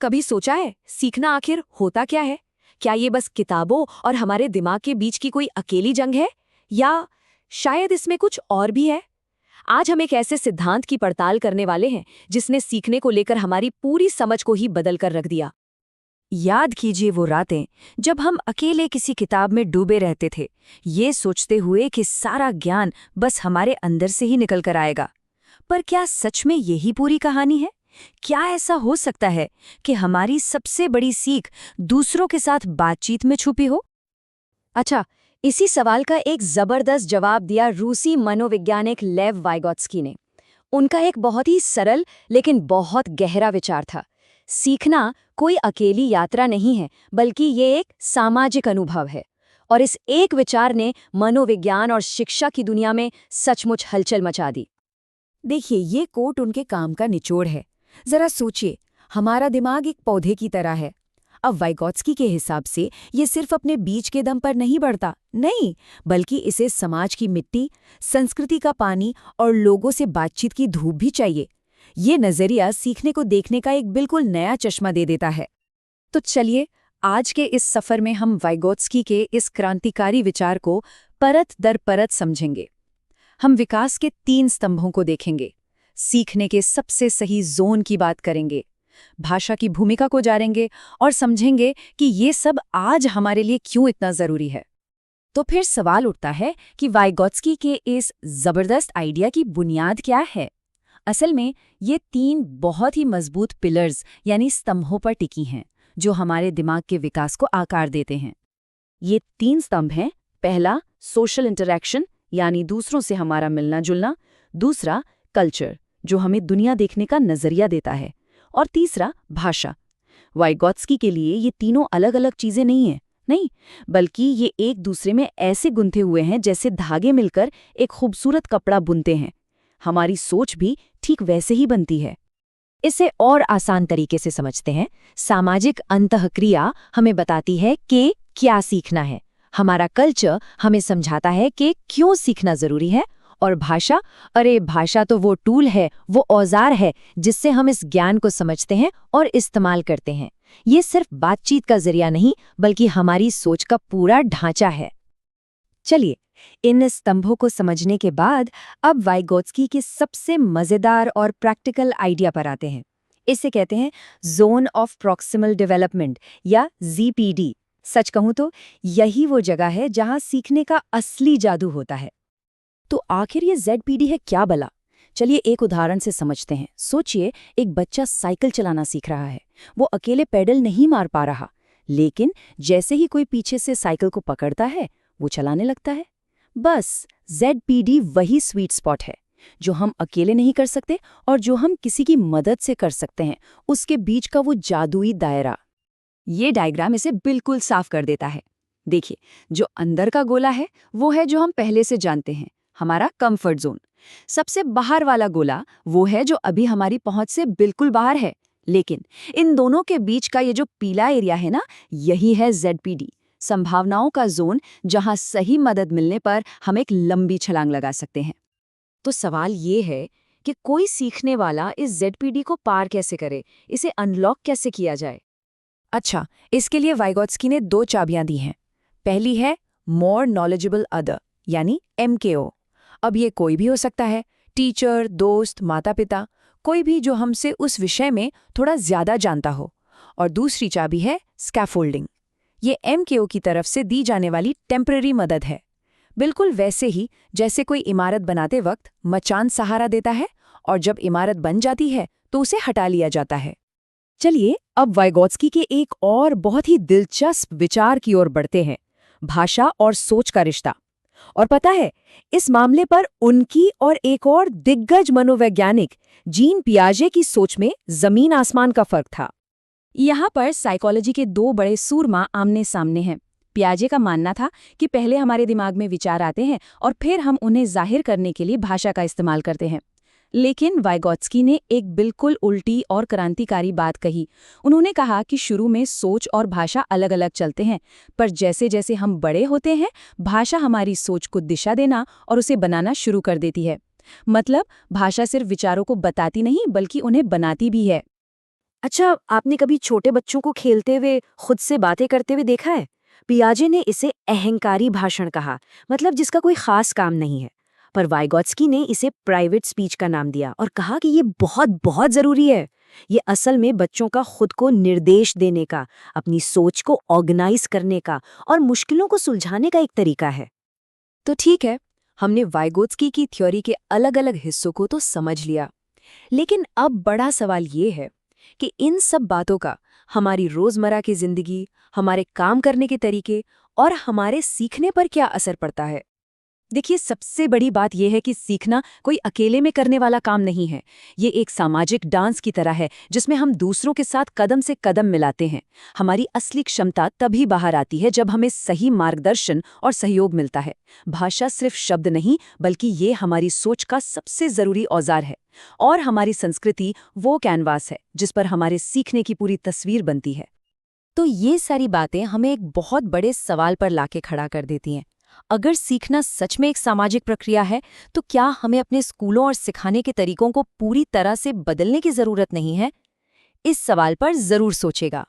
कभी सोचा है सीखना आखिर होता क्या है? क्या ये बस किताबों और हमारे दिमाग के बीच की कोई अकेली जंग है, या शायद इसमें कुछ और भी है? आज हम एक ऐसे सिद्धांत की पड़ताल करने वाले हैं जिसने सीखने को लेकर हमारी पूरी समझ को ही बदल कर रख दिया। याद कीजिए वो रातें जब हम अकेले किसी किताब में डूबे रहते थे, ये सोचते हुए कि सारा ज्ञान बस हमारे अंदर से ही निकल कर आएगा। पर क्या सच में यही पूरी कहानी है? क्या ऐसा हो सकता है कि हमारी सबसे बड़ी सीख दूसरों के साथ बातचीत में छुपी हो? अच्छा, इसी सवाल का एक जबरदस्त जवाब दिया रूसी मनोवैज्ञानिक लेव वाइगोत्स्की ने। उनका एक बहुत ही सरल लेकिन बहुत गहरा विचार था। सीखना कोई अकेली यात्रा नहीं है, बल्कि ये एक सामाजिक अनुभव है। और इस एक विचार ने मनोविज्ञान और शिक्षा की दुनिया में सचमुच हलचल मचा दी। देखिए, ये कोट उनके काम का निचोड़ है। जरा सोचिए, हमारा दिमाग एक पौधे की तरह है। अब वाइगोत्स्की के हिसाब से ये सिर्फ अपने बीज के दम पर नहीं बढ़ता, नहीं, बल्कि इसे समाज की मिट्टी, संस्कृति का पानी और लोगों से बातचीत की धूप भी चाहिए। ये नजरिया सीखने को देखने का एक बिल्कुल नया चश्मा दे देता है। तो चलिए, आज के इस सफर में हम वाइगोत्स्की के इस क्रांतिकारी विचार को परत दर परत समझेंगे। हम विकास के 3 स्तंभों को देखेंगे, सीखने के सबसे सही जोन की बात करेंगे, भाषा की भूमिका को जानेंगे और समझेंगे कि ये सब आज हमारे लिए क्यों इतना जरूरी है। तो फिर सवाल उठता है कि वाइगोत्स्की के इस जबरदस्त आइडिया की बुनियाद क्या है? असल में ये 3 बहुत ही मजबूत पिलर्स यानी स्तंभों पर टिकी हैं, जो हमारे दिमाग के विकास को आकार देते हैं। ये 3 स्तंभ हैं। पहला, सोशल इंटरैक्शन यानी दूसरों से हमारा मिलना जुलना। दूसरा, कल्चर, जो हमें दुनिया देखने का नजरिया देता है। और तीसरा, भाषा। वाइगोत्स्की के लिए ये तीनों अलग अलग चीजें नहीं, बल्कि ये एक दूसरे में ऐसे गुंथे हुए हैं जैसे धागे मिलकर एक खूबसूरत कपड़ा बुनते हैं। हमारी सोच भी ठीक वैसे ही बनती है। इसे और आसान तरीके से समझते हैं। सामाजिक अंतःक्रिया हमें बताती है कि क्या सीखना है। हमारा कल्चर हमें समझाता है कि क्यों सीखना जरूरी है। और भाषा, अरे भाषा तो वो टूल है, वो औजार है जिससे हम इस ज्ञान को समझते हैं और इस्तेमाल करते हैं। ये सिर्फ बातचीत का जरिया नहीं, बल्कि हमारी सोच का पूरा ढांचा है। चलिए, इन स्तंभों को समझने के बाद अब वाइगोत्स्की के सबसे मजेदार और प्रैक्टिकल आइडिया पर आते हैं। इसे कहते हैं जोन ऑफ प्रॉक्सिमल डेवलपमेंट या ZPD। सच कहूं तो यही वो जगह है जहां सीखने का असली जादू होता है। तो आखिर ये ZPD है क्या भला? चलिए एक उदाहरण से समझते हैं। सोचिए, एक बच्चा साइकिल चलाना सीख रहा है। वो अकेले पेडल नहीं मार पा रहा, लेकिन जैसे ही कोई पीछे से साइकिल को पकड़ता है, वो चलाने लगता है। बस ZPD वही स्वीट स्पॉट है, जो हम अकेले नहीं कर सकते और जो हम किसी की मदद से कर सकते हैं, उसके बीच का वो जादुई दायरा। ये डायग्राम इसे बिल्कुल साफ कर देता है। देखिए, जो अंदर का गोला है वो है जो हम पहले से जानते हैं, हमारा कंफर्ट जोन। सबसे बाहर वाला गोला वो है जो अभी हमारी पहुंच से बिल्कुल बाहर है। लेकिन इन दोनों के बीच का ये जो पीला एरिया है ना, यही है ZPD, संभावनाओं का जोन, जहां सही मदद मिलने पर हम एक लंबी छलांग लगा सकते हैं। तो सवाल ये है कि कोई सीखने वाला इस ZPD को पार कैसे करे, इसे अनलॉक कैसे किया जाए? अच्छा, इसके लिए वाइगोत्स्की ने 2 चाबियां दी हैं। पहली है मोर नॉलेजेबल अदर यानी MKO। अब ये कोई भी हो सकता है, टीचर, दोस्त, माता पिता, कोई भी जो हमसे उस विषय में थोड़ा ज्यादा जानता हो। और दूसरी चाबी है स्कैफोल्डिंग। ये MKO की तरफ से दी जाने वाली टेम्पररी मदद है, बिल्कुल वैसे ही जैसे कोई इमारत बनाते वक्त मचान सहारा देता है और जब इमारत बन जाती है तो उसे हटा लिया जाता है। चलिए अब वाइगोत्स्की के एक और बहुत ही दिलचस्प विचार की ओर बढ़ते हैं, भाषा और सोच का रिश्ता। और पता है, इस मामले पर उनकी और एक और दिग्गज मनोवैज्ञानिक जीन पियाजे की सोच में जमीन आसमान का फर्क था। यहाँ पर साइकोलॉजी के 2 बड़े सूरमा आमने सामने हैं। पियाजे का मानना था कि पहले हमारे दिमाग में विचार आते हैं और फिर हम उन्हें जाहिर करने के लिए भाषा का इस्तेमाल करते हैं। लेकिन वाइगोत्स्की ने एक बिल्कुल उल्टी और क्रांतिकारी बात कही। उन्होंने कहा कि शुरू में सोच और भाषा अलग अलग चलते हैं, पर जैसे जैसे हम बड़े होते हैं, भाषा हमारी सोच को दिशा देना और उसे बनाना शुरू कर देती है। मतलब भाषा सिर्फ विचारों को बताती नहीं, बल्कि उन्हें बनाती भी है। अच्छा, आपने कभी छोटे बच्चों को खेलते हुए खुद से बातें करते हुए देखा है? पियाजे ने इसे अहंकारी भाषण कहा, मतलब जिसका कोई खास काम नहीं है। पर वाइगॉत्स्की ने इसे प्राइवेट स्पीच का नाम दिया और कहा कि ये बहुत बहुत जरूरी है। ये असल में बच्चों का खुद को निर्देश देने का, अपनी सोच को ऑर्गेनाइज करने का और मुश्किलों को सुलझाने का एक तरीका है। तो ठीक है, हमने वाइगोत्स्की की थ्योरी के अलग-अलग हिस्सों को तो समझ लिया। लेकिन अब बड़ा सवाल ये है कि इन सब बातों का हमारी रोजमर्रा की जिंदगी, हमारे काम करने के तरीके और हमारे सीखने पर क्या असर पड़ता है। देखिए, सबसे बड़ी बात यह है कि सीखना कोई अकेले में करने वाला काम नहीं है। ये एक सामाजिक डांस की तरह है जिसमें हम दूसरों के साथ कदम से कदम मिलाते हैं। हमारी असली क्षमता तभी बाहर आती है जब हमें सही मार्गदर्शन और सहयोग मिलता है। भाषा सिर्फ शब्द नहीं, बल्कि ये हमारी सोच का सबसे जरूरी औजार है। और हमारी संस्कृति वो कैनवास है जिस पर हमारे सीखने की पूरी तस्वीर बनती है। तो ये सारी बातें हमें एक बहुत बड़े सवाल पर लाके खड़ा कर देती हैं। अगर सीखना सच में एक सामाजिक प्रक्रिया है, तो क्या हमें अपने स्कूलों और सिखाने के तरीकों को पूरी तरह से बदलने की जरूरत नहीं है? इस सवाल पर जरूर सोचेगा।